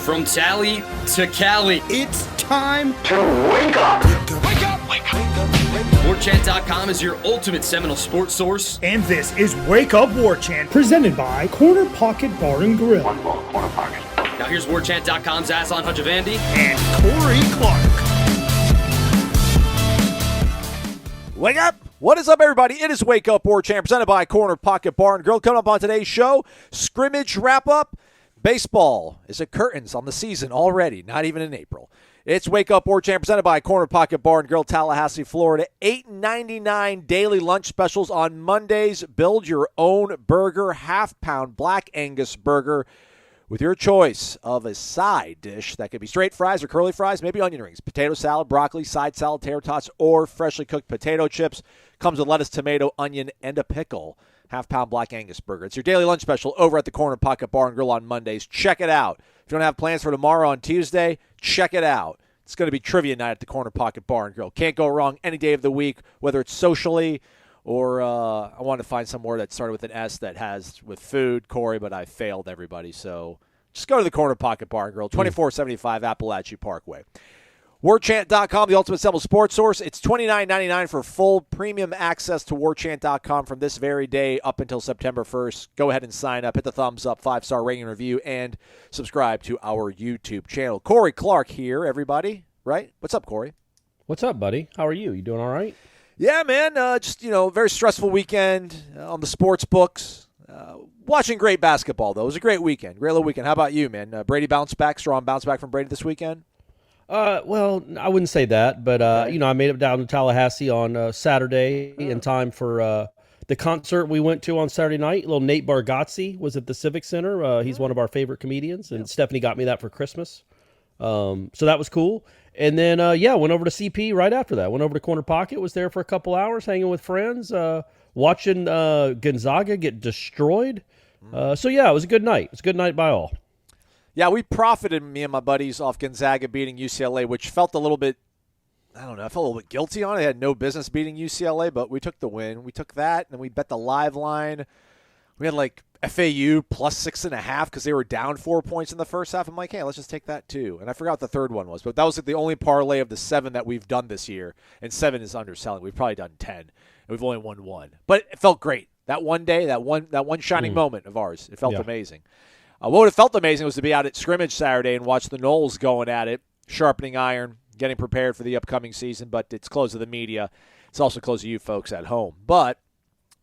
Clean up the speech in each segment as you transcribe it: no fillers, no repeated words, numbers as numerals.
From Tally to Cali, it's time to wake up. Wake up! Wake up! Warchant.com is your ultimate Seminole sports source. And this is Wake Up Warchant, presented by Corner Pocket Bar and Grill. One more Corner Pocket. Now here's Warchant.com's Aslan Hutchavandi and Corey Clark. Wake up! What is up, everybody? It is Wake Up Warchant, presented by Corner Pocket Bar and Grill. Coming up on today's show, scrimmage wrap-up. Baseball is at curtains on the season already, not even in April. It's Wake Up Warchant, presented by Corner Pocket Bar and Grill, Tallahassee, Florida. $8.99 daily lunch specials on Mondays. Build your own burger, half-pound Black Angus burger with your choice of a side dish. That could be straight fries or curly fries, maybe onion rings, potato salad, broccoli, side salad, tater tots, or freshly cooked potato chips. Comes with lettuce, tomato, onion, and a pickle. Half-pound Black Angus burger. It's your daily lunch special over at the Corner Pocket Bar and Grill on Mondays. Check it out. If you don't have plans for tomorrow on Tuesday, check it out. It's going to be trivia night at the Corner Pocket Bar and Grill. Can't go wrong any day of the week, whether it's socially or I wanted to find some word that started with an S that has with food, Corey, but I failed everybody. So just go to the Corner Pocket Bar and Grill, 2475 Appalachia Parkway. Warchant.com, the ultimate Seminole sports source. It's $29.99 for full premium access to Warchant.com from this very day up until September 1st. Go ahead and sign up, hit the thumbs up, 5-star rating and review, and subscribe to our YouTube channel. Corey Clark here, everybody, right? What's up, Corey? What's up, buddy? How are you? You doing all right? Yeah, man. Very stressful weekend on the sports books. Watching great basketball, though. It was a great weekend. Great little weekend. How about you, man? Brady bounced back, strong bounce back from Brady this weekend? Well, I wouldn't say that, but, I made it down to Tallahassee on Saturday in time for the concert we went to on Saturday night. Little Nate Bargatze was at the Civic Center. He's one of our favorite comedians, and Stephanie got me that for Christmas. So that was cool. And then, went over to CP right after that. Went over to Corner Pocket, was there for a couple hours, hanging with friends, watching Gonzaga get destroyed. It was a good night. It was a good night by all. Yeah, we profited, me and my buddies, off Gonzaga beating UCLA, which felt a little bit, I felt a little bit guilty on it. I had no business beating UCLA, but we took the win. We took that, and then we bet the live line. We had, FAU plus 6.5 because they were down 4 points in the first half. I'm like, hey, let's just take that too. And I forgot what the third one was, but that was the only parlay of the 7 that we've done this year, and 7 is underselling. We've probably done 10, and we've only won 1. But it felt great. That one day, that one shining moment of ours, it felt amazing. What would have felt amazing was to be out at scrimmage Saturday and watch the Noles going at it, sharpening iron, getting prepared for the upcoming season, but it's closed to the media. It's also closed to you folks at home. But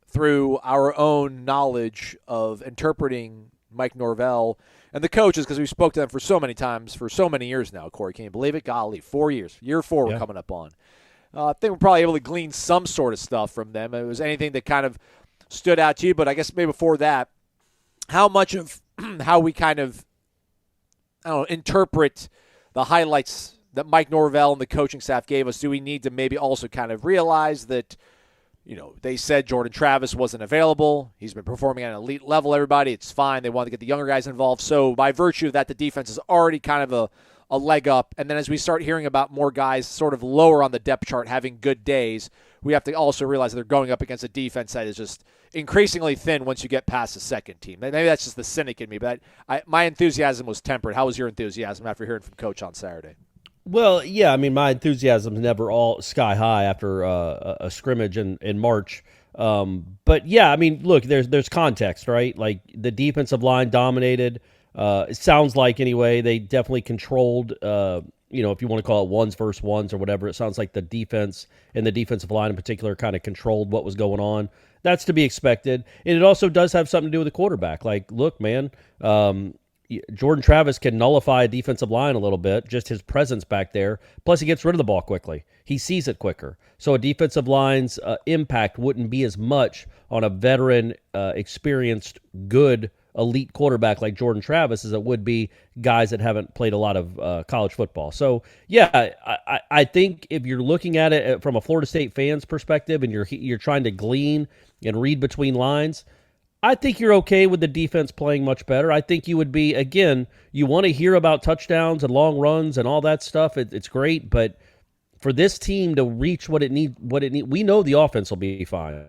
through our own knowledge of interpreting Mike Norvell and the coaches, because we spoke to them for so many times for so many years now, Corey, can you believe it? Golly, 4 years. Year 4 we're coming up on. I think we're probably able to glean some sort of stuff from them. It was anything that kind of stood out to you, but I guess maybe before that, how much of how we kind of, interpret the highlights that Mike Norvell and the coaching staff gave us, do we need to maybe also kind of realize that, they said Jordan Travis wasn't available. He's been performing at an elite level, everybody. It's fine. They want to get the younger guys involved. So by virtue of that, the defense is already kind of a leg up. And then as we start hearing about more guys sort of lower on the depth chart having good days, we have to also realize that they're going up against a defense that is just increasingly thin once you get past the second team. Maybe that's just the cynic in me, but my enthusiasm was tempered. How was your enthusiasm after hearing from Coach on Saturday? Well, yeah, my enthusiasm's never all sky high after a scrimmage in March. But, yeah, look, there's context, right? Like, the defensive line dominated. It sounds like, anyway, they definitely controlled, if you want to call it ones versus ones or whatever. It sounds like the defense and the defensive line in particular kind of controlled what was going on. That's to be expected. And it also does have something to do with the quarterback. Like, look, man, Jordan Travis can nullify a defensive line a little bit, just his presence back there. Plus, he gets rid of the ball quickly. He sees it quicker. So a defensive line's impact wouldn't be as much on a veteran, experienced, good, elite quarterback like Jordan Travis as it would be guys that haven't played a lot of college football. So, yeah, I think if you're looking at it from a Florida State fan's perspective and you're trying to glean and read between lines, I think you're okay with the defense playing much better. I think you would be, again, you want to hear about touchdowns and long runs and all that stuff. It's great, but for this team to reach what it need, we know the offense will be fine.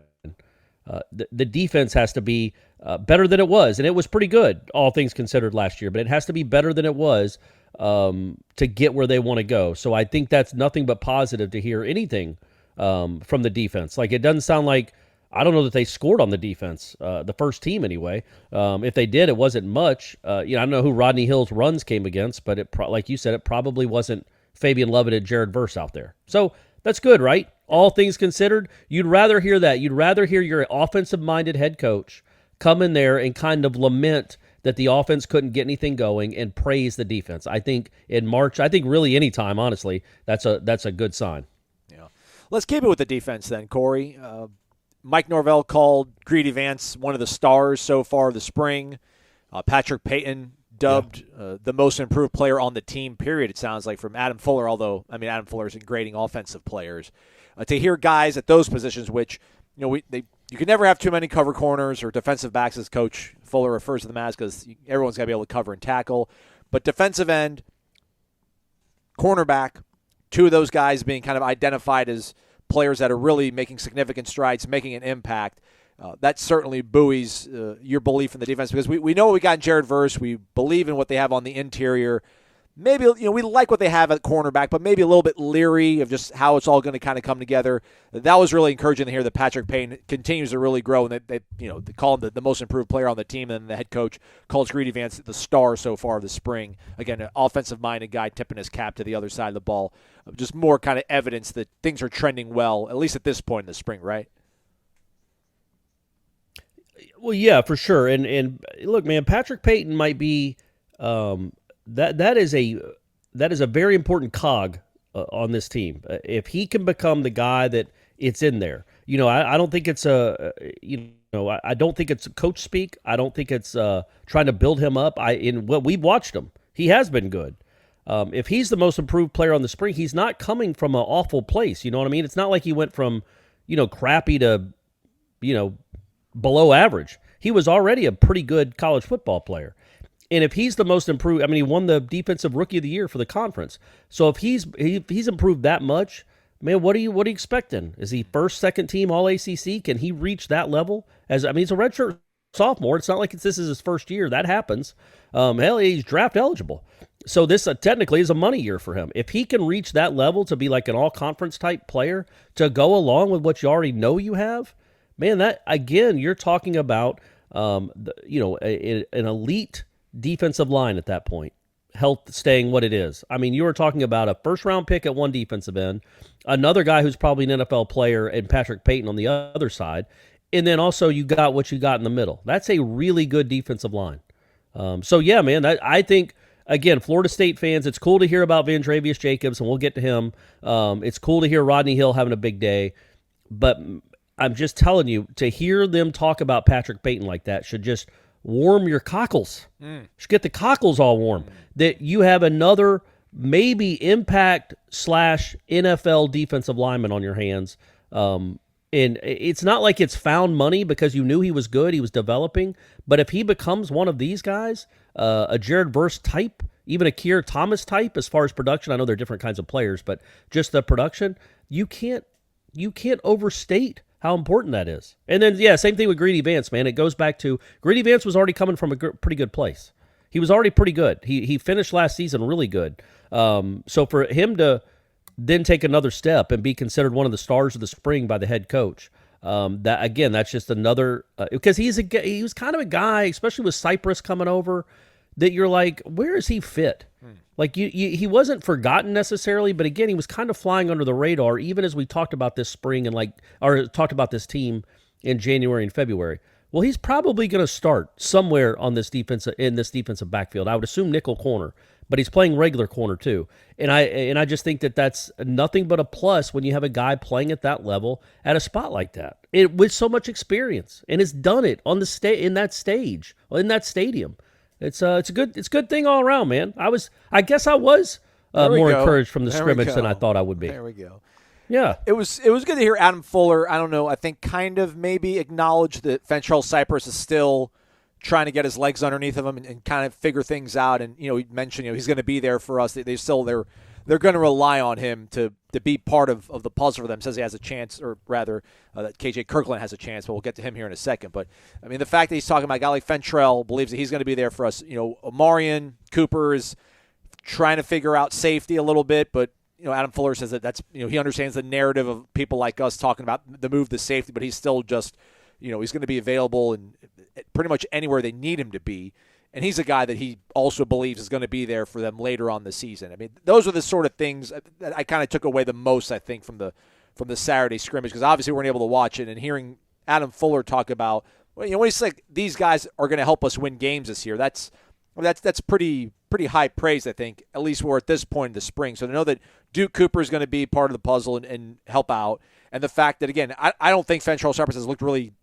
The defense has to be better than it was, and it was pretty good, all things considered, last year. But it has to be better than it was to get where they want to go. So I think that's nothing but positive to hear anything from the defense. Like, it doesn't sound like, I don't know that they scored on the defense, the first team anyway. If they did, it wasn't much. I don't know who Rodney Hill's runs came against, but like you said, it probably wasn't Fabian Lovett and Jared Verse out there. So that's good, right? All things considered, you'd rather hear that. You'd rather hear your offensive-minded head coach come in there and kind of lament that the offense couldn't get anything going and praise the defense. I think in March, I think really any time, honestly, that's a good sign. Yeah. Let's keep it with the defense then, Corey. Mike Norvell called Greedy Vance one of the stars so far of the spring. Patrick Payton dubbed the most improved player on the team, period, it sounds like, from Adam Fuller, although, I mean, Adam Fuller's grading offensive players. To hear guys at those positions, which, you can never have too many cover corners or defensive backs, as Coach Fuller refers to them as, because everyone's got to be able to cover and tackle. But defensive end, cornerback, two of those guys being kind of identified as players that are really making significant strides, making an impact. That certainly buoys your belief in the defense, because we know what we got in Jared Verse. We believe in what they have on the interior. Maybe, we like what they have at cornerback, but maybe a little bit leery of just how it's all going to kind of come together. That was really encouraging to hear that Patrick Payton continues to really grow, and they call him the most improved player on the team, and the head coach calls Greedy Vance the star so far of the spring. Again, an offensive-minded guy tipping his cap to the other side of the ball. Just more kind of evidence that things are trending well, at least at this point in the spring, right? Well, yeah, for sure. And look, man, Patrick Payton might be that is a very important cog on this team. If he can become the guy that it's in there, I don't think it's I don't think it's coach speak. I don't think it's trying to build him up. We've watched him, he has been good. If he's the most improved player on the spring, he's not coming from an awful place. You know what I mean? It's not like he went from crappy to below average. He was already a pretty good college football player. And if he's the most improved, I mean, he won the Defensive Rookie of the Year for the conference. So if he's improved that much, man, what are you expecting? Is he first, second team All ACC? Can he reach that level? He's a redshirt sophomore. It's not like this is his first year. That happens. Hell, he's draft eligible. So this technically is a money year for him. If he can reach that level to be like an all-conference type player to go along with what you already know you have, man, that, again, you're talking about an elite defensive line at that point, health staying what it is. I mean, you were talking about a first-round pick at one defensive end, another guy who's probably an NFL player, and Patrick Payton on the other side, and then also you got what you got in the middle. That's a really good defensive line. So, yeah, man, I think, again, Florida State fans, it's cool to hear about Vandrevius Jacobs, and we'll get to him. It's cool to hear Rodney Hill having a big day, but I'm just telling you, to hear them talk about Patrick Payton like that should just warm your cockles. Should get the cockles all warm. That you have another maybe impact / NFL defensive lineman on your hands. And it's not like it's found money because you knew he was good, he was developing. But if he becomes one of these guys, a Jared Verse type, even a Keir Thomas type as far as production, I know they're different kinds of players, but just the production, you can't overstate how important that is. And then, yeah, same thing with Greedy Vance, man. It goes back to Greedy Vance was already coming from a pretty good place. He was already pretty good. He finished last season really good. So for him to then take another step and be considered one of the stars of the spring by the head coach, that's just another because he was kind of a guy, especially with Cypress coming over, that you're like, where is he fit? Like he wasn't forgotten necessarily, but again, he was kind of flying under the radar, even as we talked about this spring or talked about this team in January and February. Well, he's probably going to start somewhere in this defensive backfield. I would assume nickel corner, but he's playing regular corner too. And I just think that that's nothing but a plus when you have a guy playing at that level at a spot like that. With so much experience and has done it on in that stadium. It's a good thing all around, man. I guess I was more encouraged from the scrimmage than I thought I would be. There we go. Yeah. It was good to hear Adam Fuller, I don't know, I think kind of maybe acknowledge that Fentrell Cypress is still trying to get his legs underneath of him and kind of figure things out. And, he mentioned, he's going to be there for us. They're they're going to rely on him to be part of the puzzle for them. Says he has a chance, or rather that KJ Kirkland has a chance, but we'll get to him here in a second. But, I mean, the fact that he's talking about a guy like Fentrell, believes that he's going to be there for us. Omarion Cooper is trying to figure out safety a little bit, but, Adam Fuller says that's, he understands the narrative of people like us talking about the move to safety, but he's still just, he's going to be available and pretty much anywhere they need him to be. And he's a guy that he also believes is going to be there for them later on the season. I mean, those are the sort of things that I kind of took away the most, I think, from the Saturday scrimmage, because obviously we weren't able to watch it. And hearing Adam Fuller talk about, when he's like, these guys are going to help us win games this year, that's pretty high praise, I think, at least we're at this point in the spring. So to know that Duke Cooper is going to be part of the puzzle and help out, and the fact that, again, I don't think Fentrell Cypress has looked really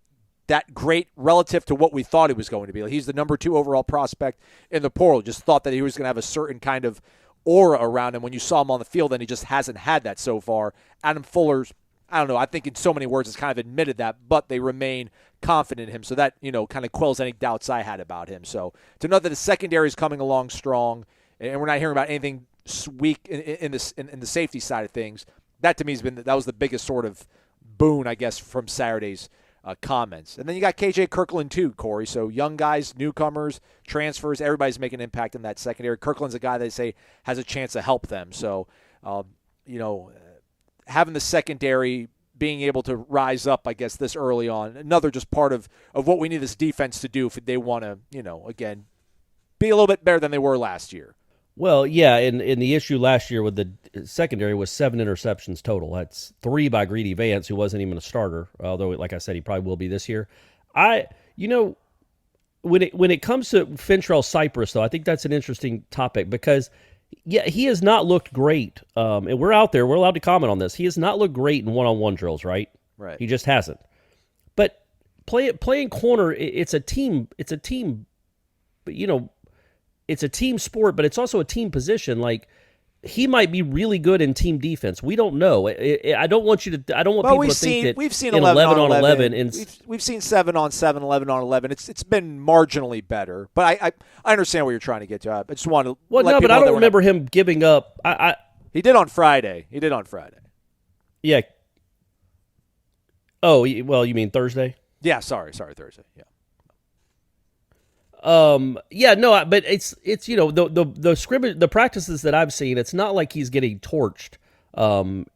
that great relative to what we thought he was going to be. Like, he's the number 2 overall prospect in the portal. Just thought that he was going to have a certain kind of aura around him when you saw him on the field, and he just hasn't had that so far. Adam Fuller's, I don't know, I think in so many words has kind of admitted that, but they remain confident in him. So that, kind of quells any doubts I had about him. So to know that the secondary is coming along strong, and we're not hearing about anything weak in the safety side of things, that to me that was the biggest sort of boon, I guess, from Saturday's comments. And then you got KJ Kirkland too, Corey. So young guys, newcomers, transfers, everybody's making an impact in that secondary. Kirkland's a guy they say has a chance to help them. So, having the secondary being able to rise up, I guess, this early on, another just part of what we need this defense to do if they want to, again, be a little bit better than they were last year. Well, yeah, and the issue last year with the secondary was 7 interceptions total. That's 3 by Greedy Vance, who wasn't even a starter, although, like I said, he probably will be this year. When it comes to Fentrell Cypress, though, I think that's an interesting topic because, yeah, he has not looked great. And we're out there. We're allowed to comment on this. He has not looked great in one-on-one drills, right? Right. He just hasn't. But playing corner, it's a team, it's a team sport, but it's also a team position. Like, he might be really good in team defense. We don't know. I don't want people to think that we've seen 11 on 11 and we've seen 7 on 7, 11 on 11. It's been marginally better, but I understand what you're trying to get to. I just want to. Well, no, but I don't remember him giving up. He did on Friday. Yeah. Oh, well, you mean Thursday? Yeah. Sorry, Thursday. Yeah. But it's the scrimmage, the practices that I've seen, it's not like he's getting torched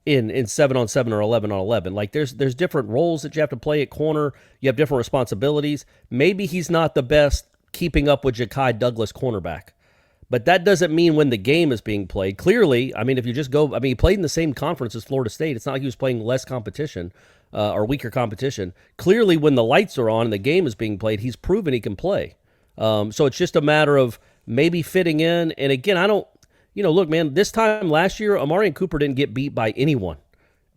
in 7 on 7 or 11 on 11. Like, there's different roles that you have to play at corner. You have different responsibilities. Maybe he's not the best keeping up with Ja'Kai Douglas cornerback, but that doesn't mean when the game is being played. Clearly, I mean, if you just go, he played in the same conference as Florida State. It's not like he was playing less competition or weaker competition. Clearly, when the lights are on and the game is being played, he's proven he can play. So it's just a matter of maybe fitting in. And again, I don't, look, man, this time last year, Omarion Cooper didn't get beat by anyone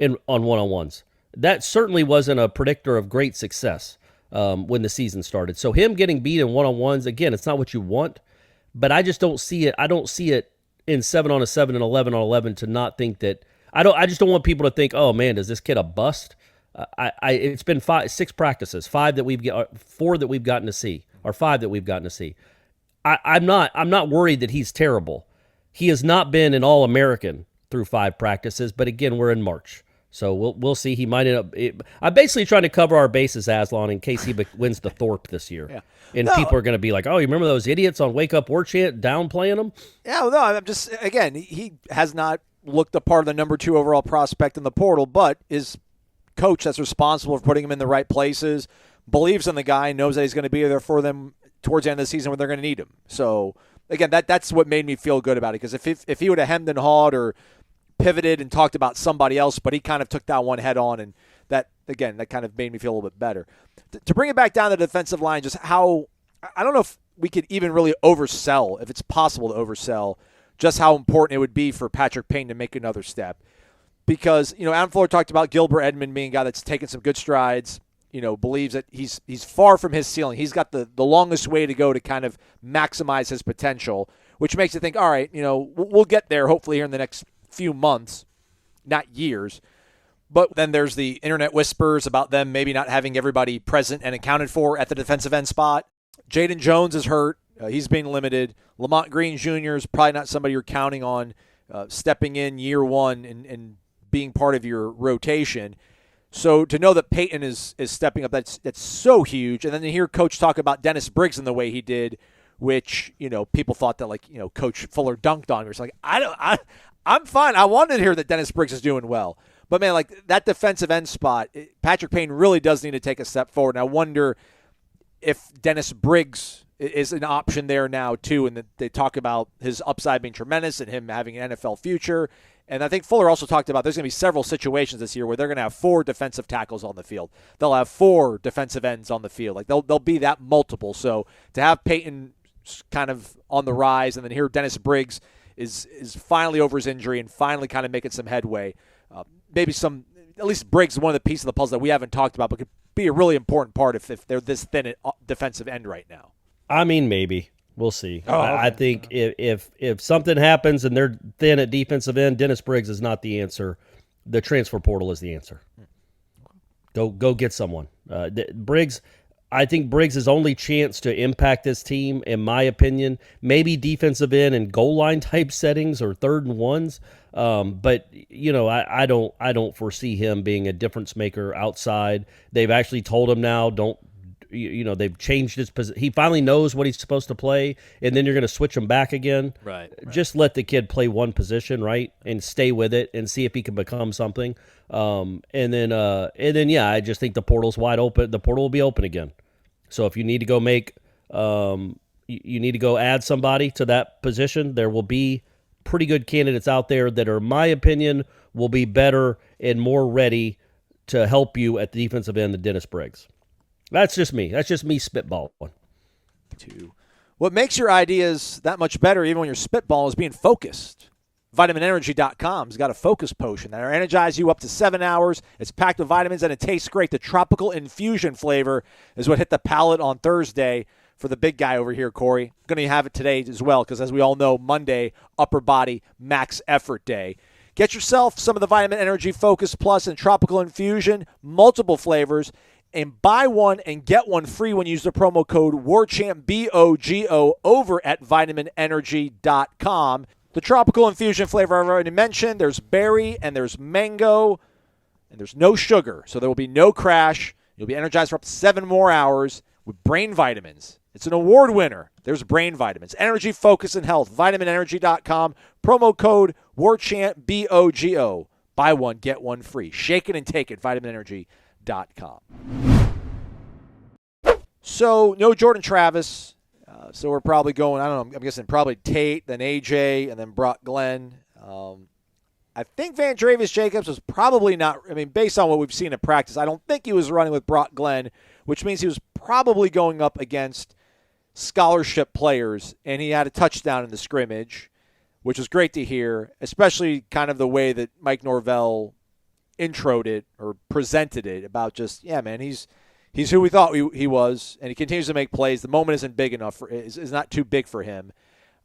on one-on-ones. That certainly wasn't a predictor of great success when the season started. So him getting beat in one-on-ones, again, it's not what you want, but I just don't see it. I don't see it in 7 on 7 and 11 on 11 to not think that. I just don't want people to think, oh man, is this kid a bust? It's been 6 practices, 4 that we've gotten to see. Or 5 that we've gotten to see. I'm not worried that he's terrible. He has not been an All-American through 5 practices, but again, we're in March. So we'll see. He might end up. I'm basically trying to cover our bases, Aslan, in case he wins the Thorpe this year. Yeah. And people are going to be like, oh, you remember those idiots on Wake Up Warchant downplaying him? Yeah, no, I'm just, again, he has not looked the part of the number 2 overall prospect in the portal, but is coach that's responsible for putting him in the right places, believes in the guy, knows that he's going to be there for them towards the end of the season when they're going to need him. So, again, that's what made me feel good about it, because if he would have hemmed and hawed or pivoted and talked about somebody else, but he kind of took that one head on, and that kind of made me feel a little bit better. To bring it back down to the defensive line, just how – I don't know if we could even really oversell, if it's possible to oversell, just how important it would be for Patrick Payne to make another step. Because, Adam Fuller talked about Gilbert Edmond being a guy that's taken some good strides, believes that he's far from his ceiling. He's got the longest way to go to kind of maximize his potential, which makes you think, all right, we'll get there hopefully here in the next few months, not years. But then there's the internet whispers about them maybe not having everybody present and accounted for at the defensive end spot. Jaden Jones is hurt. He's being limited. Lamont Green Jr. is probably not somebody you're counting on stepping in year one and being part of your rotation. So to know that Peyton is stepping up, that's so huge. And then to hear Coach talk about Dennis Briggs in the way he did, which, people thought that, Coach Fuller dunked on him. It's like, I'm fine. I wanted to hear that Dennis Briggs is doing well. But, man, that defensive end spot, Patrick Payne really does need to take a step forward. And I wonder if Dennis Briggs is an option there now, too. And they talk about his upside being tremendous and him having an NFL future. And I think Fuller also talked about there's going to be several situations this year where they're going to have 4 defensive tackles on the field. They'll have 4 defensive ends on the field. They'll be that multiple. So to have Peyton kind of on the rise and then hear Dennis Briggs is finally over his injury and finally kind of making some headway. At least Briggs is one of the pieces of the puzzle that we haven't talked about, but could be a really important part if they're this thin at defensive end right now. I mean, maybe. We'll see. Okay. I think if something happens and they're thin at defensive end, Dennis Briggs is not the answer. The transfer portal is the answer. Go get someone. Briggs. I think Briggs' only chance to impact this team, in my opinion, maybe defensive end and goal line type settings or 3rd and 1s. But I don't foresee him being a difference maker outside. They've actually told him now, they've changed his position. He finally knows what he's supposed to play, and then you're going to switch him back again. Right. Just let the kid play one position, right, and stay with it and see if he can become something. And then, I just think the portal's wide open. The portal will be open again. So if you need to go you need to go add somebody to that position, there will be pretty good candidates out there that are, in my opinion, will be better and more ready to help you at the defensive end than Dennis Briggs. That's just me. That's just me spitballing. What makes your ideas that much better, even when you're spitballing, is being focused. VitaminEnergy.com's got a focus potion that'll energize you up to 7 hours. It's packed with vitamins and it tastes great. The tropical infusion flavor is what hit the palate on Thursday for the big guy over here, Corey. Going to have it today as well because, as we all know, Monday, upper body max effort day. Get yourself some of the Vitamin Energy Focus Plus and Tropical Infusion, multiple flavors, and buy one and get one free when you use the promo code WARCHANT, BOGO, over at VitaminEnergy.com. The tropical infusion flavor I've already mentioned, there's berry and there's mango, and there's no sugar, so there will be no crash. You'll be energized for up to 7 more hours with brain vitamins. It's an award winner. There's brain vitamins. Energy, focus, and health. VitaminEnergy.com. Promo code WARCHANT, BOGO. Buy one, get one free. Shake it and take it. VitaminEnergy.com. So, no Jordan Travis. So we're probably going, I don't know, I'm guessing probably Tate, then AJ, and then Brock Glenn. I think Vandrevius Jacobs was probably not, based on what we've seen in practice, I don't think he was running with Brock Glenn, which means he was probably going up against scholarship players, and he had a touchdown in the scrimmage, which was great to hear, especially kind of the way that Mike Norvell introed it or presented it about just, yeah, man, he's who we thought he was, and he continues to make plays. The moment isn't big enough, is not too big for him.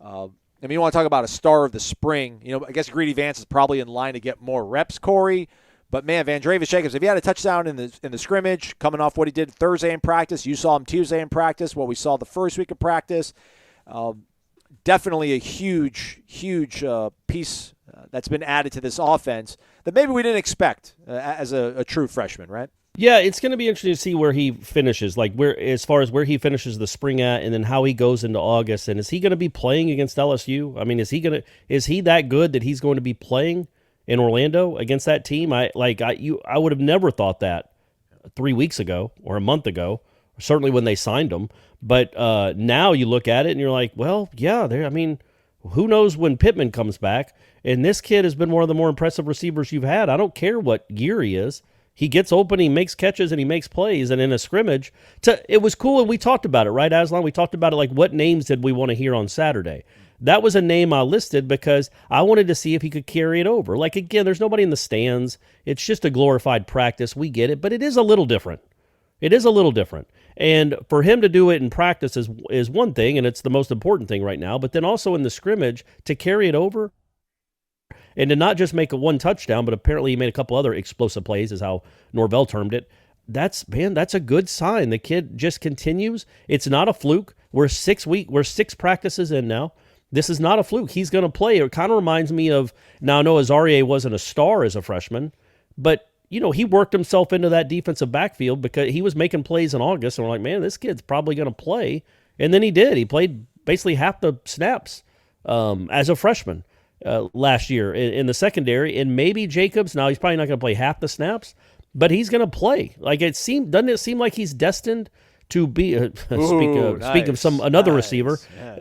You want to talk about a star of the spring. I guess Greedy Vance is probably in line to get more reps, Corey. But, man, Vandrevius Jacobs, if he had a touchdown in the scrimmage, coming off what he did Thursday in practice, you saw him Tuesday in practice, what we saw the first week of practice, definitely a huge, huge piece that's been added to this offense that maybe we didn't expect as a true freshman, right? Yeah, it's going to be interesting to see where he finishes, as far as where he finishes the spring at, and then how he goes into August. And is he going to be playing against LSU? Is he that good that he's going to be playing in Orlando against that team? I would have never thought that 3 weeks ago or a month ago, or certainly when they signed him. But now you look at it and you're like, well, yeah, who knows when Pittman comes back? And this kid has been one of the more impressive receivers you've had. I don't care what year he is. He gets open, he makes catches, and he makes plays. And in a scrimmage, it was cool, and we talked about it, right, Aslan? We talked about it, what names did we want to hear on Saturday? That was a name I listed because I wanted to see if he could carry it over. Again, there's nobody in the stands. It's just a glorified practice. We get it, but it is a little different. And for him to do it in practice is one thing, and it's the most important thing right now. But then also in the scrimmage, to carry it over, and to not just make one touchdown, but apparently he made a couple other explosive plays, is how Norvell termed it. That's a good sign. The kid just continues. It's not a fluke. We're 6 practices in now. This is not a fluke. He's going to play. It kind of reminds me of, now I know Azarie wasn't a star as a freshman, but he worked himself into that defensive backfield because he was making plays in August, and we're like, man, this kid's probably going to play. And then he did. He played basically half the snaps as a freshman last year in the secondary. And maybe Jacobs, now he's probably not going to play half the snaps, but he's going to play. Like doesn't it seem like he's destined to be? Speak of another receiver. Yeah.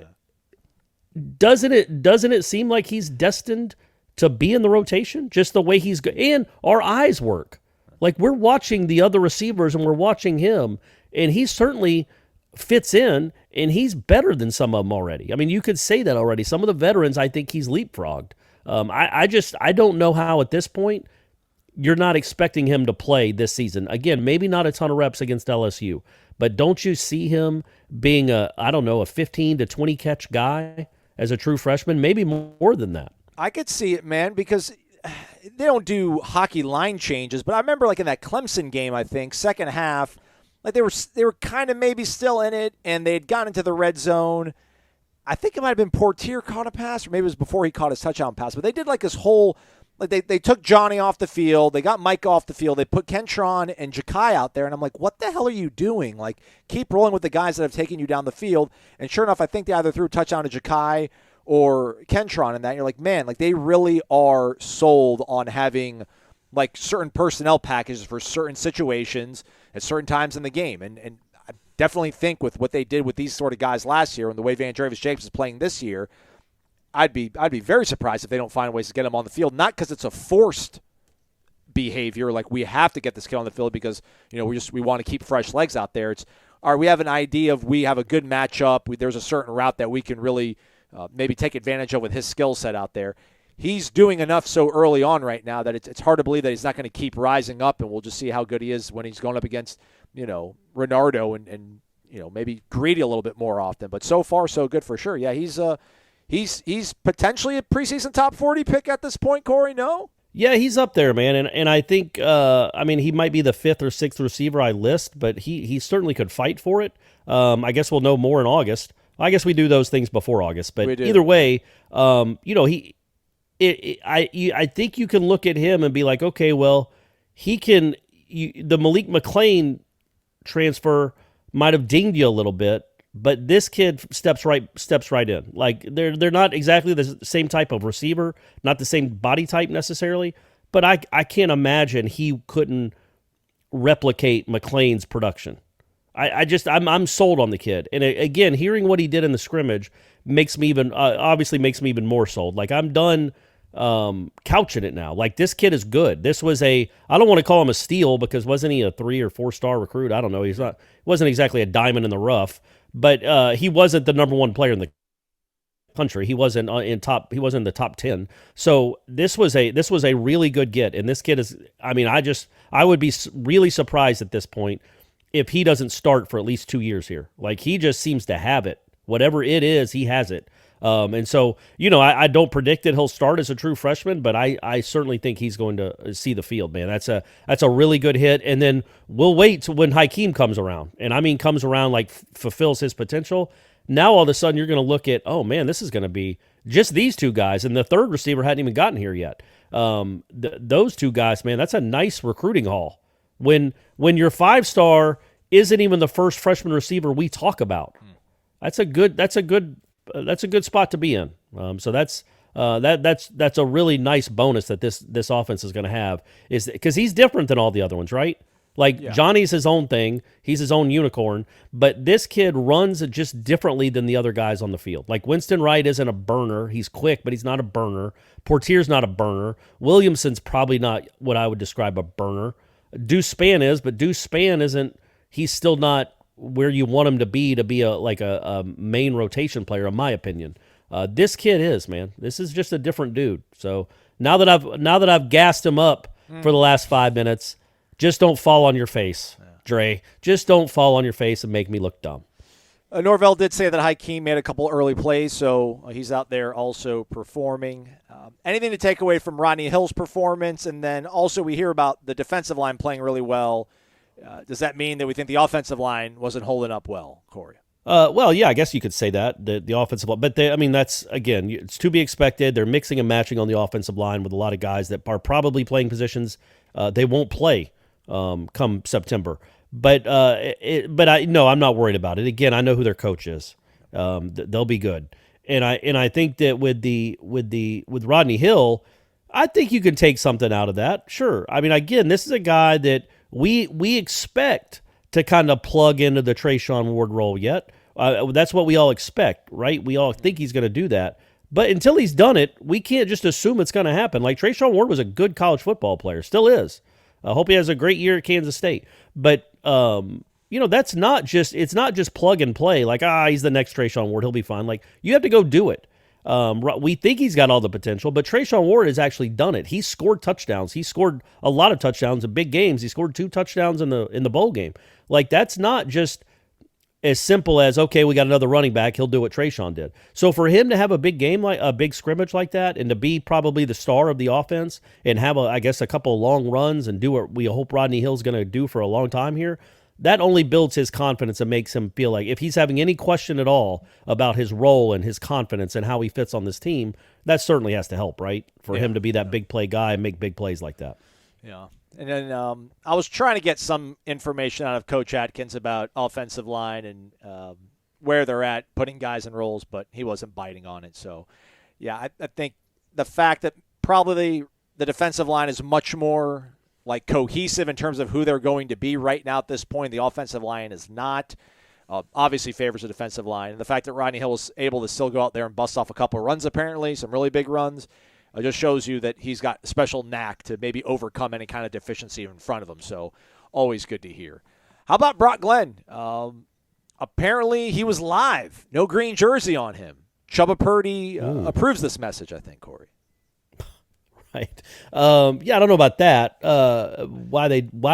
Doesn't it seem like he's destined to be in the rotation? Just the way he's and our eyes work. Like we're watching the other receivers and we're watching him, and he certainly fits in, and he's better than some of them already. I mean, you could say that already. Some of the veterans, I think he's leapfrogged. I don't know how at this point you're not expecting him to play this season. Again, maybe not a ton of reps against LSU, but don't you see him being a 15 to 20 catch guy as a true freshman? Maybe more than that. I could see it, man, because they don't do hockey line changes, but I remember like in that Clemson game, I think, second half, like they were kind of maybe still in it, and they had gotten into the red zone. I think it might have been Portier caught a pass, or maybe it was before he caught his touchdown pass. But they did like this whole, like they took Johnny off the field, they got Mike off the field, they put Kentron and Ja'Kai out there, and I'm like, what the hell are you doing? Like, keep rolling with the guys that have taken you down the field. And sure enough, I think they either threw a touchdown to Ja'Kai or Kentron in that. And you're like, man, like they really are sold on having like certain personnel packages for certain situations at certain times in the game. And I definitely think with what they did with these sort of guys last year and the way Vandrevius Jacobs is playing this year, I'd be very surprised if they don't find ways to get him on the field. Not because it's a forced behavior, like we have to get this kid on the field because we want to keep fresh legs out there. It's we have an idea of we have a good matchup. There's a certain route that we can really maybe take advantage of with his skill set out there. He's doing enough so early on right now that it's hard to believe that he's not going to keep rising up, and we'll just see how good he is when he's going up against, Renardo and maybe Greedy a little bit more often. But so far, so good for sure. Yeah, he's potentially a preseason top 40 pick at this point, Corey, no? Yeah, he's up there, man. And I think, he might be the 5th or 6th receiver I list, but he certainly could fight for it. I guess we'll know more in August. I guess we do those things before August, but either way, I think you can look at him and be like, okay, well, the Malik McLean transfer might have dinged you a little bit, but this kid steps right in. Like they're not exactly the same type of receiver, not the same body type necessarily, but I can't imagine he couldn't replicate McLean's production. I'm sold on the kid. And again, hearing what he did in the scrimmage makes me even more sold. Like I'm done couching it now. Like this kid is good. This was I don't want to call him a steal because wasn't he a 3 or 4 star recruit? I don't know. Wasn't exactly a diamond in the rough, but he wasn't the number 1 player in the country. He wasn't in the top 10. So this was a really good get. And this kid is, I would be really surprised at this point if he doesn't start for at least 2 years here. Like he just seems to have it. Whatever it is, he has it. And so, I don't predict that he'll start as a true freshman, but I certainly think he's going to see the field, man. That's a really good hit. And then we'll wait till when Hakeem comes around. And comes around like fulfills his potential. Now all of a sudden you're going to look at, oh man, this is going to be just these 2 guys. And the third receiver hadn't even gotten here yet. Those 2 guys, man, that's a nice recruiting haul. When your 5-star isn't even the first freshman receiver we talk about, that's a good spot to be in. So that's a really nice bonus that this offense is going to have, is because he's different than all the other ones, right? Like Johnny's his own thing, he's his own unicorn, but this kid runs just differently than the other guys on the field. Like Winston Wright isn't a burner, he's quick, but he's not a burner. Portier's not a burner. Williamson's probably not what I would describe a burner. Deuce Spann is, but Deuce Spann isn't. He's still not where you want him to be a main rotation player, in my opinion. This kid is, man. This is just a different dude. So now that I've gassed him up for the last 5 minutes, just don't fall on your face, Dre. Just don't fall on your face and make me look dumb. Norvell did say that Hakeem made a couple early plays, so he's out there also performing. Anything to take away from Rodney Hill's performance? And then also we hear about the defensive line playing really well. Does that mean that we think the offensive line wasn't holding up well, Corey? Well, yeah, I guess you could say that the offensive line, but that's again, it's to be expected. They're mixing and matching on the offensive line with a lot of guys that are probably playing positions they won't play come September. But I'm not worried about it. Again, I know who their coach is. They'll be good, and I think that with Rodney Hill, I think you can take something out of that. Sure, I mean, again, this is a guy that we expect to kind of plug into the Trayshawn Ward role yet. That's what we all expect, right? We all think he's going to do that. But until he's done it, we can't just assume it's going to happen. Like, Trayshawn Ward was a good college football player, still is. I hope he has a great year at Kansas State. But, it's not just plug and play. Like, he's the next Trayshawn Ward, he'll be fine. Like, you have to go do it. We think he's got all the potential, but Trayshawn Ward has actually done it. He scored touchdowns. He scored a lot of touchdowns in big games. He scored 2 touchdowns in the bowl game. Like, that's not just as simple as, okay, we got another running back, he'll do what Trayshawn did. So for him to have a big game, like a big scrimmage like that, and to be probably the star of the offense and have, a couple of long runs and do what we hope Rodney Hill's going to do for a long time here, that only builds his confidence and makes him feel like if he's having any question at all about his role and his confidence and how he fits on this team, that certainly has to help, right? For him to be that big play guy and make big plays like that. Yeah. And then I was trying to get some information out of Coach Atkins about offensive line and where they're at, putting guys in roles, but he wasn't biting on it. So, yeah, I think the fact that probably the defensive line is much more like cohesive in terms of who they're going to be right now at this point. The offensive line is not. Obviously favors the defensive line. And the fact that Rodney Hill was able to still go out there and bust off a couple of runs apparently, some really big runs, it just shows you that he's got a special knack to maybe overcome any kind of deficiency in front of him. So always good to hear. How about Brock Glenn? Apparently he was live. No green jersey on him. Chubba Purdy approves this message, I think, Corey. Right. I don't know about that, why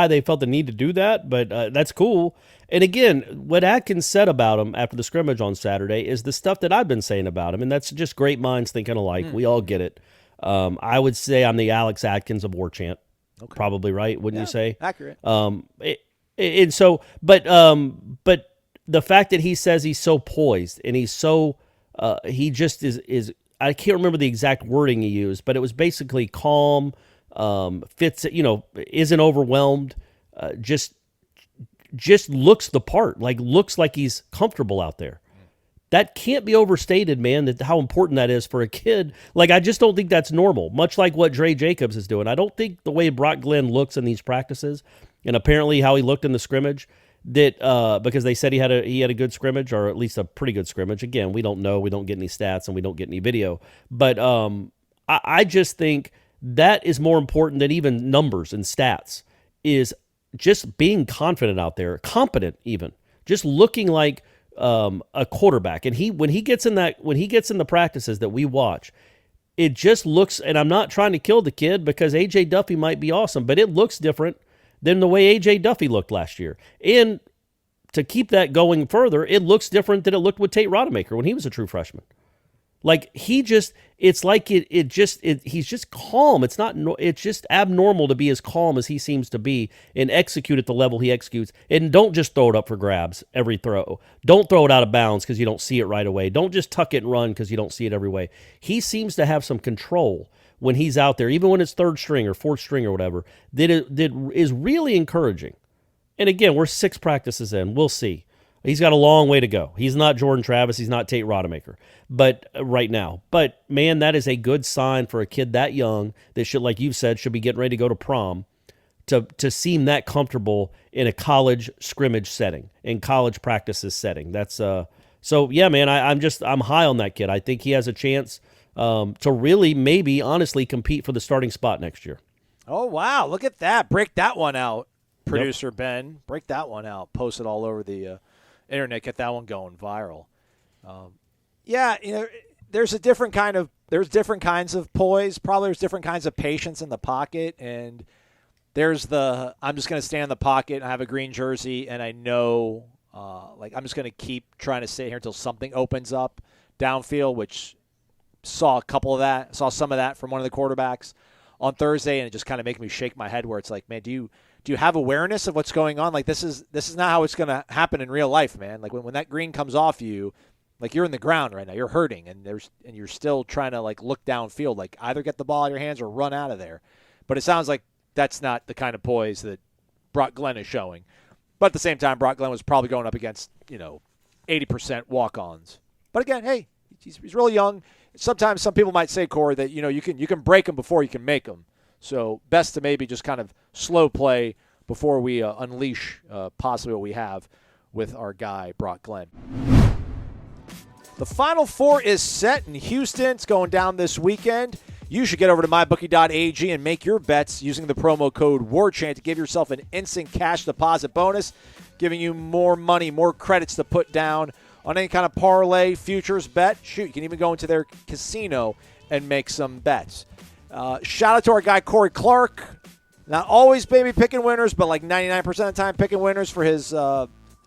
they felt the need to do that, but that's cool. And again, what Atkins said about him after the scrimmage on Saturday is the stuff that I've been saying about him, and that's just great minds thinking alike. We all get it. I would say I'm the Alex Atkins of Warchant. Okay. Probably right, wouldn't you say? Accurate. But the fact that he says he's so poised and he's so he just is I can't remember the exact wording he used, but it was basically calm, isn't overwhelmed, just looks the part, looks like he's comfortable out there. That can't be overstated, man, that how important that is for a kid. I just don't think that's normal, much like what Dre Jacobs is doing. I don't think the way Brock Glenn looks in these practices, and apparently how he looked in the scrimmage, that because they said he had a good scrimmage, or at least a pretty good scrimmage. Again, we don't know. We don't get any stats, and we don't get any video. But I just think that is more important than even numbers and stats, is just being confident out there, competent even, just looking like a quarterback. And when he gets in the practices that we watch, it just looks, and I'm not trying to kill the kid because A.J. Duffy might be awesome, but it looks different than the way A.J. Duffy looked last year. And to keep that going further, it looks different than it looked with Tate Rodemaker when he was a true freshman. He's just calm. It's just abnormal to be as calm as he seems to be and execute at the level he executes. And don't just throw it up for grabs every throw. Don't throw it out of bounds because you don't see it right away. Don't just tuck it and run because you don't see it every way. He seems to have some control when he's out there, even when it's third string or fourth string or whatever, that is really encouraging. And again, we're 6 practices in. We'll see. He's got a long way to go. He's not Jordan Travis. He's not Tate Rodemaker, but right now. But man, that is a good sign for a kid that young that should, like you've said, should be getting ready to go to prom, to seem that comfortable in a college scrimmage setting, in college practices setting. That's so yeah, man. I'm high on that kid. I think he has a chance to really, maybe, honestly, compete for the starting spot next year. Oh wow! Look at that. Break that one out, producer Ben. Break that one out. Post it all over the internet, get that one going viral. There's different kinds of poise. Probably there's different kinds of patience in the pocket, and there's I'm just going to stand in the pocket and I have a green jersey, and I know I'm just going to keep trying to stay here until something opens up downfield, which saw some of that from one of the quarterbacks on Thursday, and it just kind of makes me shake my head where it's like, man, do you have awareness of what's going on? Like, this is not how it's going to happen in real life, man. Like, when that green comes off you, like, you're in the ground right now. You're hurting, and you're still trying to, like, look downfield, like, either get the ball out of your hands or run out of there. But it sounds like that's not the kind of poise that Brock Glenn is showing. But at the same time, Brock Glenn was probably going up against, 80% walk-ons. But again, hey, he's really young. Sometimes some people might say, Corey, that, you can break them before you can make them. So best to maybe just kind of slow play before we unleash possibly what we have with our guy, Brock Glenn. The Final Four is set in Houston. It's going down this weekend. You should get over to mybookie.ag and make your bets using the promo code WARCHANT to give yourself an instant cash deposit bonus, giving you more money, more credits to put down on any kind of parlay, futures bet. Shoot, you can even go into their casino and make some bets. Shout out to our guy, Corey Clark. Not always maybe picking winners, but like 99% of the time picking winners for his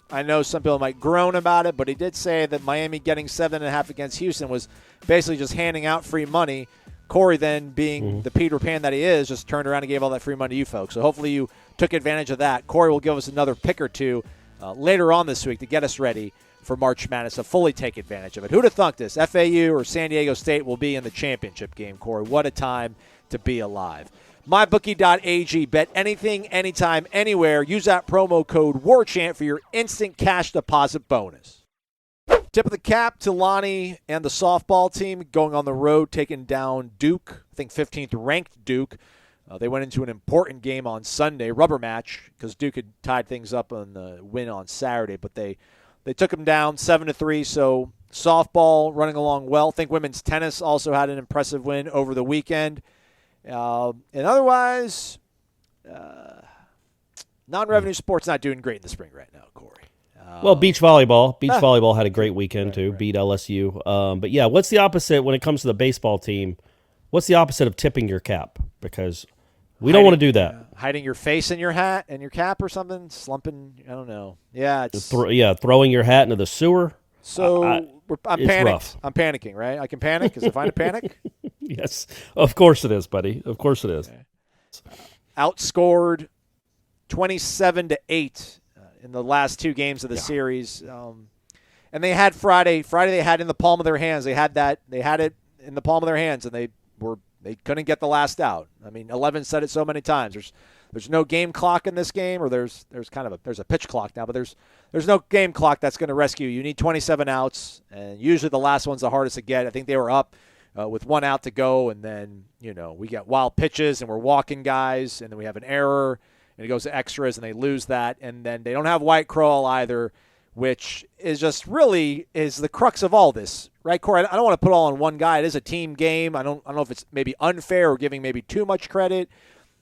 I know some people might groan about it, but he did say that Miami getting 7.5 against Houston was basically just handing out free money. Corey then, being the Peter Pan that he is, just turned around and gave all that free money to you folks. So hopefully you took advantage of that. Corey will give us another pick or two later on this week to get us ready for March Madness, to fully take advantage of it. Who'd have thunk this? FAU or San Diego State will be in the championship game, Corey. What a time to be alive. MyBookie.ag. Bet anything, anytime, anywhere. Use that promo code WARCHANT for your instant cash deposit bonus. Tip of the cap to Lonnie and the softball team going on the road, taking down Duke. I think 15th ranked Duke. They went into an important game on Sunday, rubber match, because Duke had tied things up on the win on Saturday, but they took them down 7-3. So softball running along well. I think women's tennis also had an impressive win over the weekend. And otherwise, non-revenue sports not doing great in the spring right now, Corey. Well, beach volleyball. Beach volleyball had a great weekend, too. Right. Beat LSU. But, yeah, what's the opposite when it comes to the baseball team? What's the opposite of tipping your cap? Because we don't want to do that. Hiding your face in your hat and your cap or something? Slumping? I don't know. Yeah. It's throwing your hat into the sewer. So I'm panicked. Rough. I'm panicking, right? I can panic. Is it fine to panic? Yes. Of course it is, buddy. Of course it is. Okay. Outscored 27-8 in the last two games of the series. And they had Friday. They had in the palm of their hands. They had it in the palm of their hands, and they couldn't get the last out. I mean, 11 said it so many times. There's no game clock in this game, or there's a pitch clock now, but there's no game clock that's going to rescue you. You need 27 outs, and usually the last one's the hardest to get. I think they were up with 1 out to go, and then we get wild pitches, and we're walking guys, and then we have an error, and it goes to extras, and they lose that, and then they don't have White Crowell either, which is just really is the crux of all this, right, Corey? I don't want to put all on one guy. It is a team game. I don't know if it's maybe unfair or giving maybe too much credit,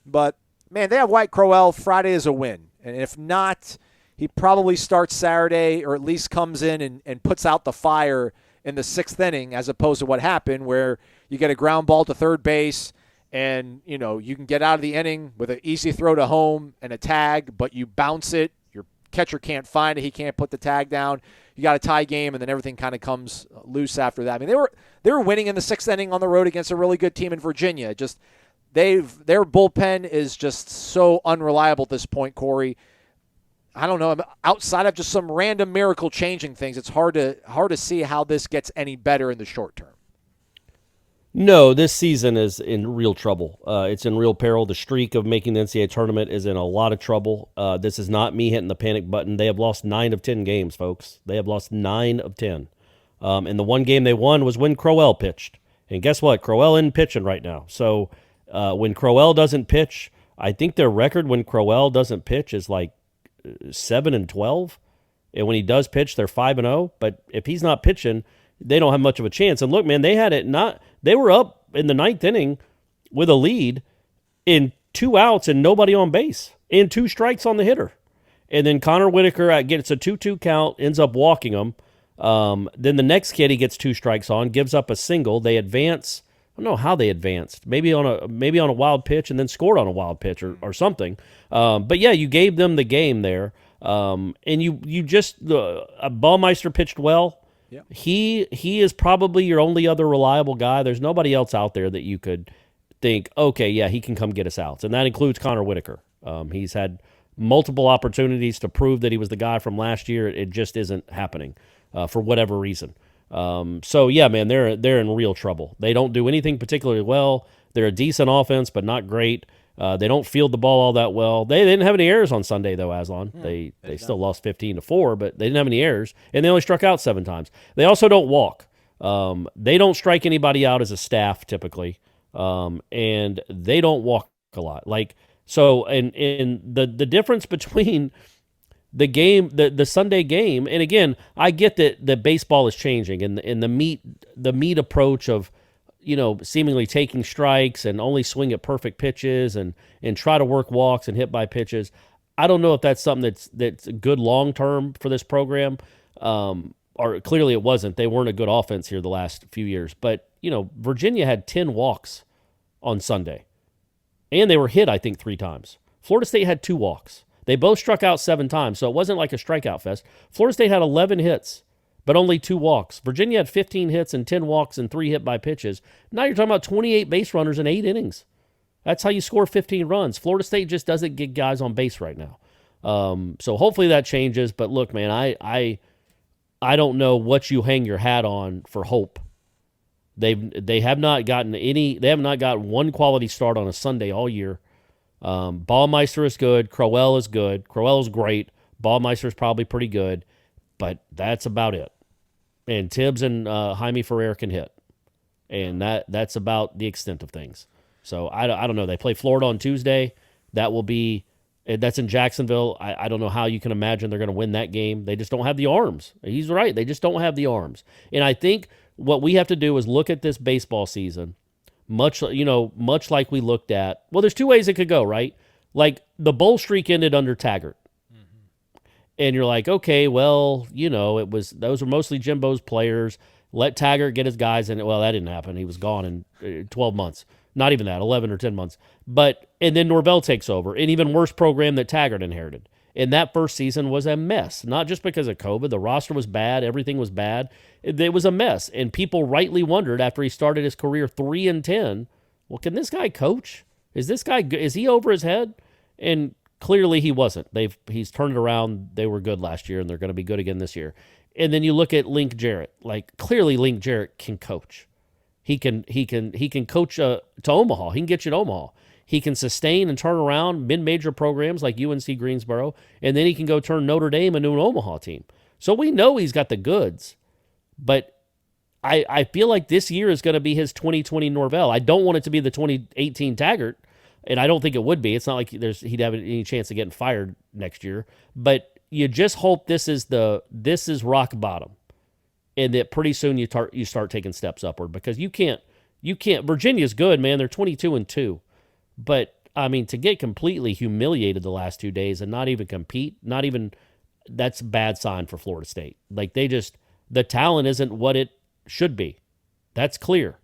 but man, they have White Crowell. Friday is a win, and if not, he probably starts Saturday or at least comes in and puts out the fire in the 6th inning, as opposed to what happened where you get a ground ball to third base and you can get out of the inning with an easy throw to home and a tag, but you bounce it. Your catcher can't find it. He can't put the tag down. You got a tie game, and then everything kind of comes loose after that. I mean, they were winning in the 6th inning on the road against a really good team in Virginia. Just their bullpen is just so unreliable at this point, Corey. I don't know. Outside of just some random miracle changing things, it's hard to see how this gets any better in the short term. No, this season is in real trouble. It's in real peril. The streak of making the NCAA tournament is in a lot of trouble. This is not me hitting the panic button. They have lost 9 of 10 games, folks. They have lost 9 of 10. And the one game they won was when Crowell pitched. And guess what? Crowell isn't pitching right now. So when Crowell doesn't pitch, I think their record when Crowell doesn't pitch is like 7-12. And when he does pitch, they're 5-0. But if he's not pitching, they don't have much of a chance. And look, man, they were up in the 9th inning with a lead in 2 outs and nobody on base and 2 strikes on the hitter. And then Connor Whitaker gets a 2-2 count, ends up walking them. Then the next kid he gets 2 strikes on, gives up a single. They advance. I don't know how they advanced. Maybe on a wild pitch and then scored on a wild pitch or something. But yeah, you gave them the game there. And you just Baumeister pitched well. Yep. He is probably your only other reliable guy. There's nobody else out there that you could think, okay, yeah, he can come get us outs. And that includes Connor Whitaker. He's had multiple opportunities to prove that he was the guy from last year. It just isn't happening for whatever reason. So, yeah, man, they're in real trouble. They don't do anything particularly well. They're a decent offense, but not great. They don't field the ball all that well. They didn't have any errors on Sunday, though, Aslan. They still lost 15-4, but they didn't have any errors, and they only struck out 7 times. They also don't walk. They don't strike anybody out as a staff typically, and they don't walk a lot. And the difference between the game, the Sunday game, and again, I get that baseball is changing, and the meat approach of, seemingly taking strikes and only swing at perfect pitches and try to work walks and hit by pitches. I don't know if that's something that's good long term for this program. Or clearly it wasn't. They weren't a good offense here the last few years. But, Virginia had 10 walks on Sunday. And they were hit, I think, 3 times. Florida State had 2 walks. They both struck out 7 times, so it wasn't like a strikeout fest. Florida State had 11 hits, but only 2 walks. Virginia had 15 hits and 10 walks and 3 hit by pitches. Now you're talking about 28 base runners in 8 innings. That's how you score 15 runs. Florida State just doesn't get guys on base right now. So hopefully that changes. But look, man, I don't know what you hang your hat on for hope. They have not gotten one quality start on a Sunday all year. Baumeister is good. Crowell is good. Crowell is great. Baumeister is probably pretty good, but that's about it. And Tibbs and Jaime Ferrer can hit, and that's about the extent of things. So I don't know. They play Florida on Tuesday. That's in Jacksonville. I don't know how you can imagine they're going to win that game. They just don't have the arms. He's right. They just don't have the arms. And I think what we have to do is look at this baseball season much like we looked at. Well, there's 2 ways it could go, right? Like the bowl streak ended under Taggart. And you're like, okay, well, those were mostly Jimbo's players. Let Taggart get his guys in it. Well, that didn't happen. He was gone in 12 months. Not even that, 11 or 10 months. And then Norvell takes over, an even worse program that Taggart inherited. And that first season was a mess, not just because of COVID. The roster was bad. Everything was bad. It was a mess. And people rightly wondered after he started his career 3-10, well, can this guy coach? Is he over his head? And clearly he wasn't. He's turned it around. They were good last year, and they're going to be good again this year. And then you look at Link Jarrett. Like, clearly Link Jarrett can coach. He can coach to Omaha. He can get you to Omaha. He can sustain and turn around mid-major programs like UNC Greensboro, and then he can go turn Notre Dame into an Omaha team. So we know he's got the goods, but I feel like this year is going to be his 2020 Norvell. I don't want it to be the 2018 Taggart, and I don't think it would be. It's not like he'd have any chance of getting fired next year, but you just hope this is rock bottom, and that pretty soon you start taking steps upward, because you can't. Virginia's good, man. They're 22-2. But, I mean, to get completely humiliated the last 2 days and not even compete, that's a bad sign for Florida State. Like, the talent isn't what it should be. That's clear.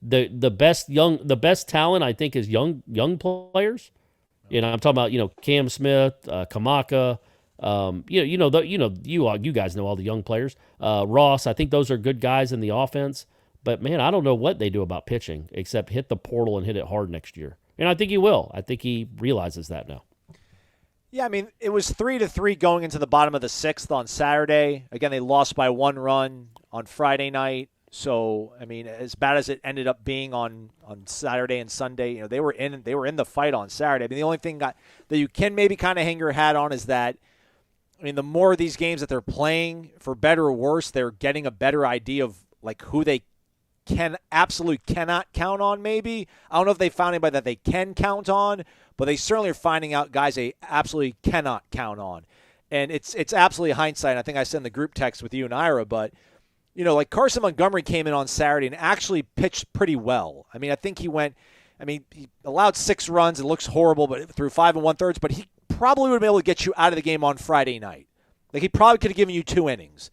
The best talent, I think, is young players. I'm talking about, Cam Smith, Kamaka, you guys know all the young players. Ross, I think those are good guys in the offense. But, man, I don't know what they do about pitching except hit the portal and hit it hard next year. And I think he will. I think he realizes that now. Yeah, I mean, it was 3-3 going into the bottom of the 6th on Saturday. Again, they lost by 1 run on Friday night. So, I mean, as bad as it ended up being on Saturday and Sunday, they were in the fight on Saturday. I mean, the only thing that you can maybe kind of hang your hat on is that, I mean, the more of these games that they're playing, for better or worse, they're getting a better idea of like who they cannot count on, maybe. I don't know if they found anybody that they can count on, but they certainly are finding out guys they absolutely cannot count on. And it's absolutely hindsight. I think I sent the group text with you and Ira, but Carson Montgomery came in on Saturday and actually pitched pretty well. I mean, I think he allowed 6 runs. It looks horrible, but through 5 1/3, but he probably would have been able to get you out of the game on Friday night. Like, he probably could have given you 2 innings.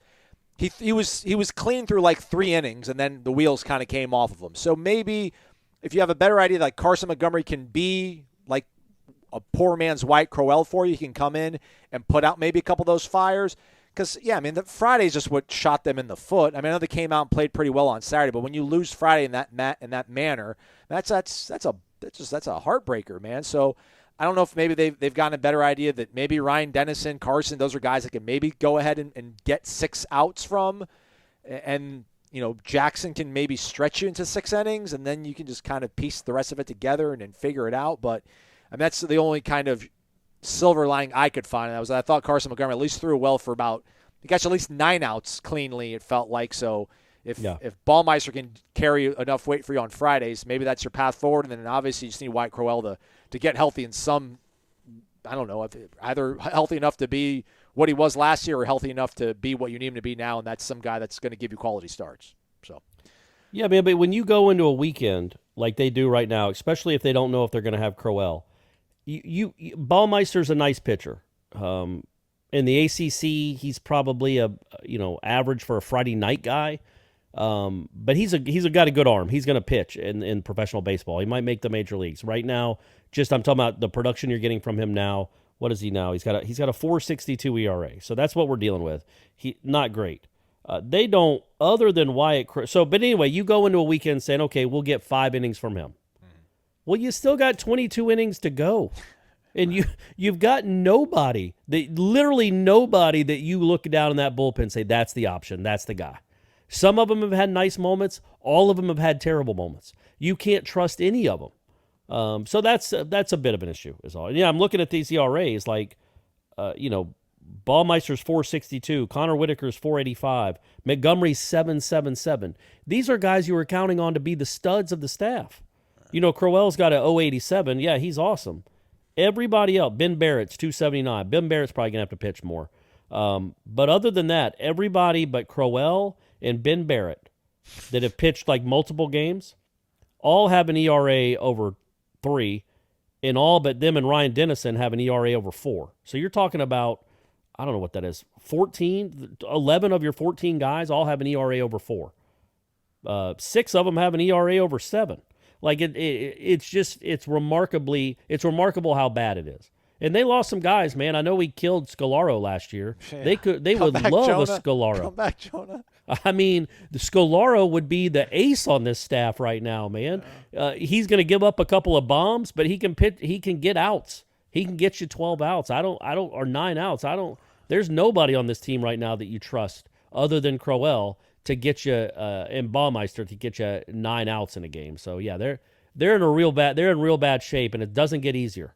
He was clean through like 3 innings, and then the wheels kind of came off of him. So maybe if you have a better idea, like Carson Montgomery can be like a poor man's White Crowell for you, he can come in and put out maybe a couple of those fires. Because, yeah, I mean, the Friday's just what shot them in the foot. I mean, I know they came out and played pretty well on Saturday, but when you lose Friday in that manner, that's a heartbreaker, man. So I don't know if maybe they've gotten a better idea that maybe Ryan Dennison, Carson, those are guys that can maybe go ahead and get 6 outs from, and Jackson can maybe stretch you into 6 innings, and then you can just kind of piece the rest of it together and then figure it out. But I mean, that's the only kind of silver lining I could find. I thought Carson Montgomery at least threw well for he got at least 9 outs cleanly, it felt like. So if Ballmeister can carry enough weight for you on Fridays, maybe that's your path forward. And then obviously you just need Wyatt Crowell to get healthy in some, I don't know, either healthy enough to be what he was last year or healthy enough to be what you need him to be now, and that's some guy that's going to give you quality starts. So, yeah, man, but when you go into a weekend like they do right now, especially if they don't know if they're going to have Crowell, Ballmeister's a nice pitcher. In the ACC, he's probably average for a Friday night guy. But he's got a good arm. He's going to pitch in professional baseball. He might make the major leagues. Right now, I'm talking about the production you're getting from him now. What is he now? He's got a 4.62 ERA. So that's what we're dealing with. Not great. They don't, other than Wyatt. But anyway, you go into a weekend saying, okay, we'll get 5 innings from him. Well, you still got 22 innings to go. And you've got literally nobody that you look down in that bullpen and say, that's the option. That's the guy. Some of them have had nice moments. All of them have had terrible moments. You can't trust any of them. So that's a bit of an issue is all. And yeah, I'm looking at these ERAs like, Ballmeister's 4.62, Connor Whitaker's 4.85, Montgomery's 7.77. These are guys you were counting on to be the studs of the staff. Crowell's got a 0.87. Yeah, he's awesome. Everybody else, Ben Barrett's 2.79. Ben Barrett's probably going to have to pitch more. But other than that, everybody but Crowell and Ben Barrett that have pitched like multiple games all have an ERA over 3, and all but them and Ryan Dennison have an ERA over 4. So you're talking about, I don't know what that is, 11 of your 14 guys all have an ERA over 4. 6 of them have an ERA over 7. Like it's remarkable how bad it is. And they lost some guys, man. I know we killed Scolaro last year. Yeah. They would love Jonah. A Scolaro. Come back, Jonah. I mean, the Scolaro would be the ace on this staff right now, man. He's going to give up a couple of bombs, but he can pitch. He can get outs. He can get you 12 outs. Or 9 outs. There's nobody on this team right now that you trust other than Crowell to get you and Ballmeister to get you 9 outs in a game. So yeah, they're in real bad shape, and it doesn't get easier.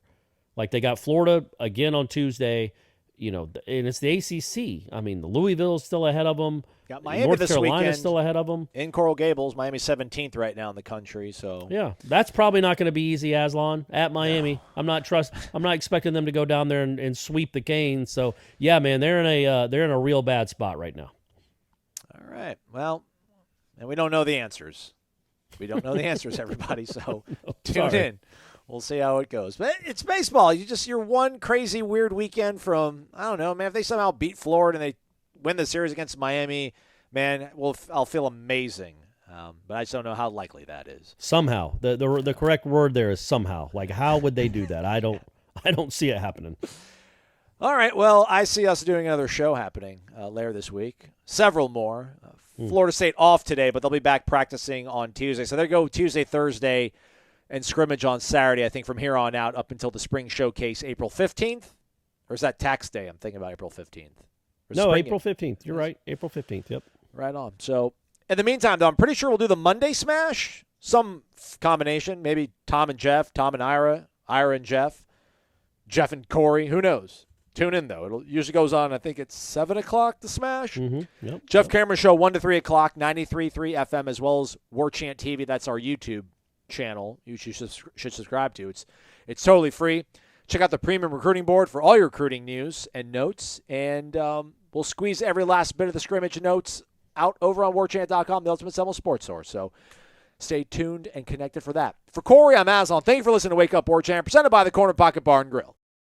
Like they got Florida again on Tuesday, and it's the ACC. I mean, Louisville's still ahead of them. Got Miami North this Carolina's weekend still ahead of them. in Coral Gables. Miami's 17th right now in the country. So yeah, that's probably not going to be easy. Aslan at Miami. No. I'm not expecting them to go down there and sweep the Canes. So yeah, man, they're in a real bad spot right now. All right. Well, and we don't know the answers. We don't know the answers, everybody. So tune in. We'll see how it goes. But it's baseball. You're one crazy, weird weekend from, I don't know, man, if they somehow beat Florida and they win the series against Miami, man, I'll feel amazing. But I just don't know how likely that is. Somehow. The correct word there is somehow. Like, how would they do that? I don't see it happening. All right. Well, I see us doing another show happening later this week. Several more. Florida State off today, but they'll be back practicing on Tuesday. So they go Tuesday, Thursday, and scrimmage on Saturday, I think, from here on out up until the spring showcase April 15th. Or is that tax day? I'm thinking about April 15th. No, April 15th. You're right. April 15th, yep. Right on. So, in the meantime, though, I'm pretty sure we'll do the Monday Smash. Some combination. Maybe Tom and Jeff, Tom and Ira, Ira and Jeff, Jeff and Corey. Who knows? Tune in, though. It usually goes on, I think it's 7 o'clock, the Smash. Mm-hmm. Yep. Jeff Cameron Show, 1 to 3 o'clock, 93.3 FM, as well as Warchant TV. That's our YouTube channel you should subscribe to. It's totally free. Check out the Premium Recruiting Board for all your recruiting news and notes. And we'll squeeze every last bit of the scrimmage notes out over on warchant.com, the ultimate Seminole sports source. So stay tuned and connected for that. For Corey, I'm Aslan. Thank you for listening to Wake Up Warchant, presented by the Corner Pocket Bar and Grill.